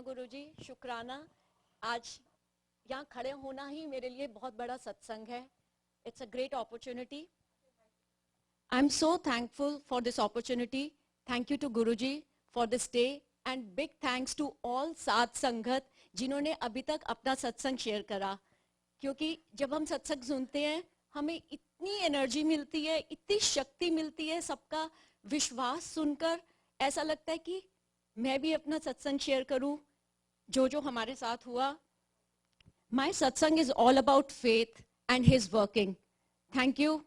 गुरुजी, शुक्राना। आज यहाँ खड़े होना ही मेरे लिए बहुत बड़ा सत्संग है. It's a great opportunity. I'm so thankful for this opportunity. Thank you to Guruji for this day and big thanks to all साध संगत जिन्होंने अभी तक अपना सत्संग शेयर करा. क्योंकि जब हम सत्संग सुनते हैं हमें इतनी एनर्जी मिलती है, इतनी शक्ति मिलती है. सबका विश्वास सुनकर ऐसा लगता है कि मैं भी अपना सत्संग शेयर करूं जो हमारे साथ हुआ. My satsang is all about faith and his working. Thank you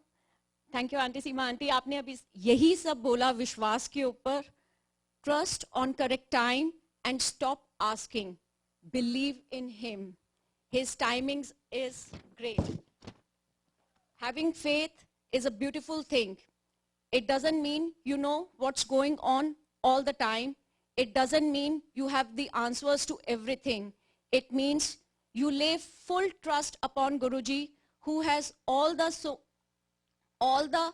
aunty Seema aunty. आपने अभी यही सब बोला विश्वास के ऊपर. Trust on correct time and stop asking. Believe in him. His timings is great. Having faith is a beautiful thing. It doesn't mean you know what's going on all the time. It doesn't mean you have the answers to everything. It means you lay full trust upon Guruji, who has all the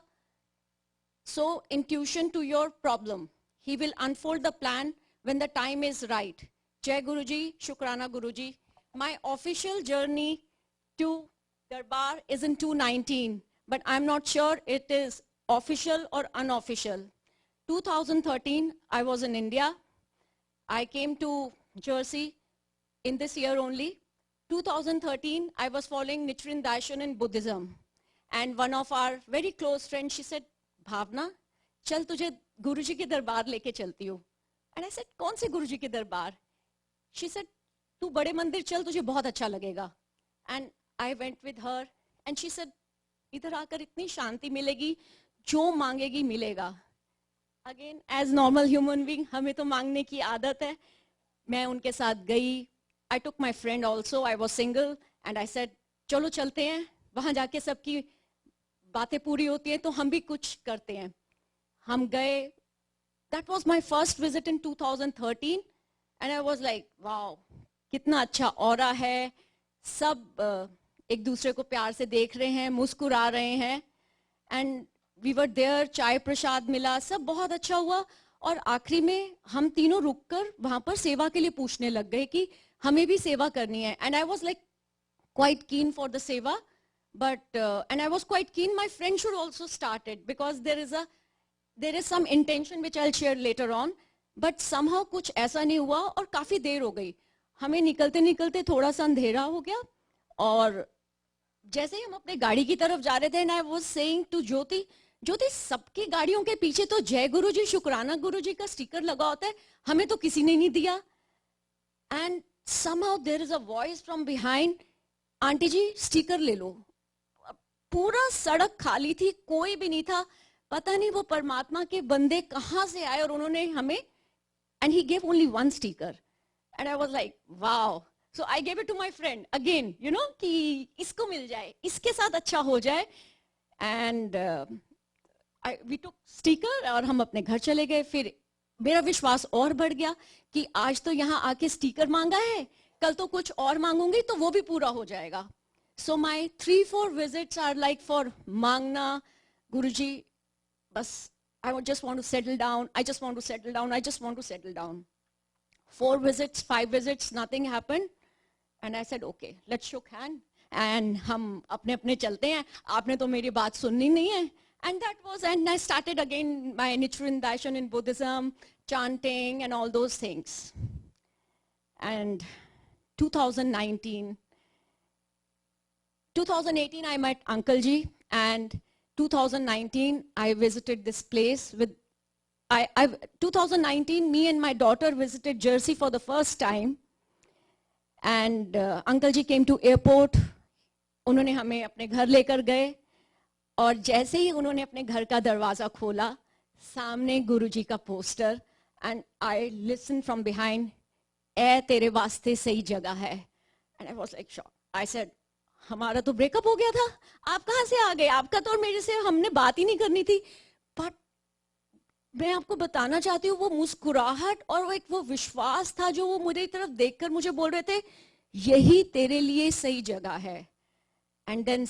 intuition to your problem. He will unfold the plan when the time is right. Jai Guruji, Shukrana Guruji. My official journey to Darbar is in 2019, but I'm not sure it is official or unofficial. 2013, I was in India. I came to Jersey in this year only. 2013, I was following Nichiren Daishonin in Buddhism. And one of our very close friends, she said, Bhavna, चल तुझे गुरुजी के दरबार लेके चलती हूँ. And I said, कौन से गुरुजी के दरबार? She said, तू बड़े मंदिर चल, तुझे बहुत अच्छा लगेगा. And I went with her and she said, इधर आकर इतनी शांति मिलेगी, जो मांगेगी मिलेगा. Again, as normal human being, हमें तो मांगने की आदत है. मैं उनके साथ गई. I took my friend also. I was single and I said, चलो चलते हैं. वहाँ जाके सबकी बातें पूरी होती हैं तो हम भी कुछ करते हैं. हम गए. That was my first visit in 2013 and I was like, wow, कितना अच्छा ऑरा है. सब एक दूसरे को प्यार से देख रहे हैं, मुस्कुरा रहे हैं. And we were there, चाय प्रसाद मिला, सब बहुत अच्छा हुआ. और आखिरी में हम तीनों रुककर वहां पर सेवा के लिए पूछने लग गए कि हमें भी सेवा करनी है. And I was like quite keen for the seva, but and I was quite keen my friend should also start it because there is some intention which I'll share later on, but somehow कुछ ऐसा नहीं हुआ और काफी देर हो गई. हमें निकलते निकलते थोड़ा सा अंधेरा हो गया और जैसे ही हम अपने गाड़ी की तरफ जा रहे थे, and I was saying to ज्योति, सबकी गाड़ियों के पीछे तो जय गुरुजी, शुक्राना गुरुजी का स्टिकर लगा होता है, हमें तो किसी ने नहीं दिया. And somehow there is a voice from behind, aunty ji sticker ले लो. पूरा सड़क खाली थी, कोई भी नहीं था. पता नहीं वो परमात्मा के बंदे कहां से आए और उन्होंने हमें, and he gave only one sticker and I was like wow. So I gave it to my friend again, you know, कि इसको मिल जाए, इसके साथ अच्छा हो जाए. And we took sticker और हम अपने घर चले गए. फिर मेरा विश्वास और बढ़ गया कि आज तो यहाँ आके स्टिकर मांगा है, कल तो कुछ और मांगूंगी तो वो भी पूरा हो जाएगा. So my 3-4 visits are like for मांगना, गुरुजी बस I just want to settle down, I just want to settle down, I just want to settle down. 4 visits, 5 visits, nothing happened. And I said, okay, let's shook hand. And हम अपने अपने चलते हैं, आपने तो मेरी बात सुननी नहीं है. And that was, and I started again my Nichiren Daishonin in Buddhism, chanting and all those things. And 2018 I met Uncle Ji, and 2019 I visited this place with, 2019 me and my daughter visited Jersey for the first time. And Uncle Ji came to airport. उन्होंने हमें अपने घर लेकर गए और जैसे ही उन्होंने अपने घर का दरवाजा खोला, सामने गुरुजी का poster. And I listened from behind, ए तेरे वास्ते सही जगह है. And I was like shocked. I said, हमारा तो ब्रेकअप हो गया था, आप कहाँ से आ गए? आपका तो और मेरे से हमने बात ही नहीं करनी थी. बट मैं आपको बताना चाहती हूँ वो मुस्कुराहट और वो विश्वास था जो वो मेरी तरफ देखकर मुझे बोल रहे थे, यही तेरे लिए सही जगह है. And then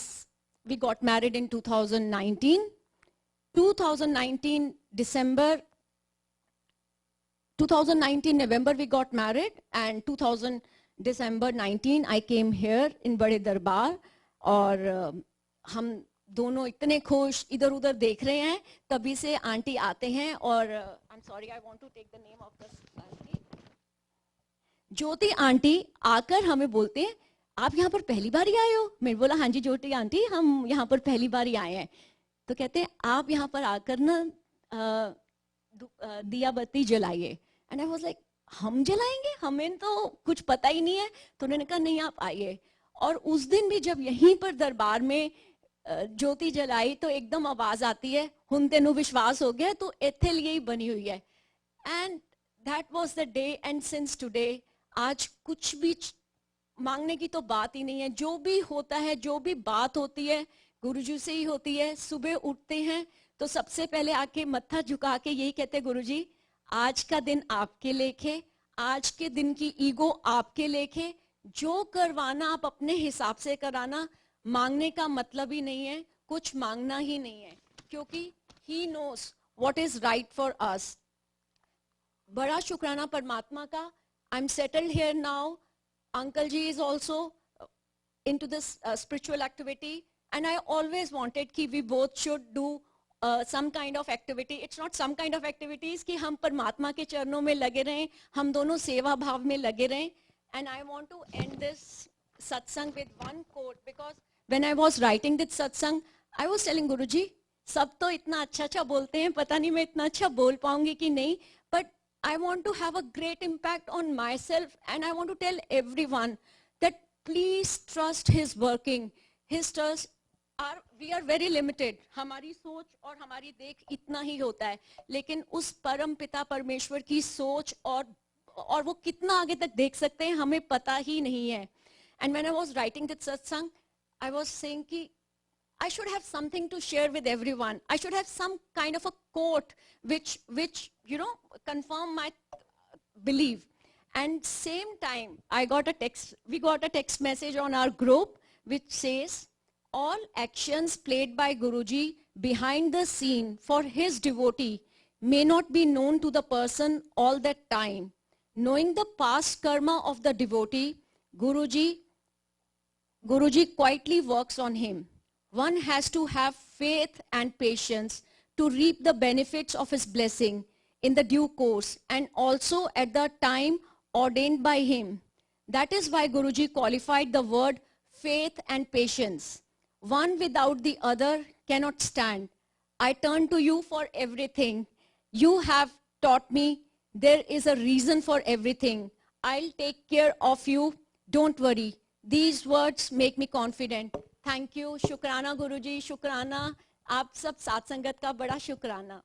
we got married in 2019. 2019 December, 2019 November we got married, and 2000 December 19 I came here in बड़े दरबार. और हम दोनों इतने खुश इधर उधर देख रहे हैं, तभी से आंटी आते हैं. और I am sorry, I want to take the name of the aunty. Jyoti aunty आकर हमें बोलते हैं, आप यहाँ पर पहली बार ही आए हो? मैंने बोला हाँ जी ज्योति आंटी, हम यहाँ पर पहली बार ही आए हैं. तो कहते हैं आप यहाँ पर आकर ना दिया बत्ती जलाइए. एंड आई वाज लाइक, हम जलाएंगे? हमें तो कुछ पता ही नहीं है. तो उन्होंने कहा नहीं आप आइए. और उस दिन भी जब यहीं पर दरबार में ज्योति जलाई तो एकदम आवाज आती है, हुन तेनू विश्वास हो गया, तो इत्थे लिए ही बनी हुई है. And that was the day. And since today, आज कुछ भी मांगने की तो बात ही नहीं है. जो भी होता है, जो भी बात होती है, गुरुजी से ही होती है. सुबह उठते हैं तो सबसे पहले आके मत्था झुका के यही कहते हैं, गुरुजी आज का दिन आपके लेखे, आज के दिन की ईगो आपके लेखे, जो करवाना आप अपने हिसाब से कराना. मांगने का मतलब ही नहीं है, कुछ मांगना ही नहीं है, क्योंकि he knows what is right for us. बड़ा शुक्राना परमात्मा का. I am settled here now. Uncle ji is also into this spiritual activity, and I always wanted कि we both should do some kind of activity. It's not some kind of activities कि हम परमात्मा के चरणों में लगे रहें, हम दोनों सेवा भाव में लगे रहें. And I want to end this satsang with one quote, because when I was writing this satsang, I was telling Guruji, सब तो इतना अच्छा बोलते हैं, पता नहीं मैं इतना अच्छा बोल पाऊंगी कि नहीं, but I want to have a great impact on myself, and I want to tell everyone that please trust his working. His trust are, we are very limited. हमारी सोच और हमारी देख इतना ही होता है, लेकिन उस परम पिता परमेश्वर की सोच और वो कितना आगे तक देख सकते हैं हमें पता ही नहीं है. And when I was writing this satsang, I was saying कि I should have something to share with everyone. I should have some kind of a quote which you know confirm my belief. And same time I got a text, we got a text message on our group which says, all actions played by Guruji behind the scene for his devotee may not be known to the person all that time. Knowing the past karma of the devotee, Guruji quietly works on him. One has to have faith and patience to reap the benefits of his blessing in the due course and also at the time ordained by him. That is why Guruji qualified the word faith and patience. One without the other cannot stand. I turn to you for everything. You have taught me there is a reason for everything. I'll take care of you. Don't worry. These words make me confident. Thank you. शुक्राना गुरुजी, शुक्राना. आप सब साथ संगत का बड़ा शुक्राना.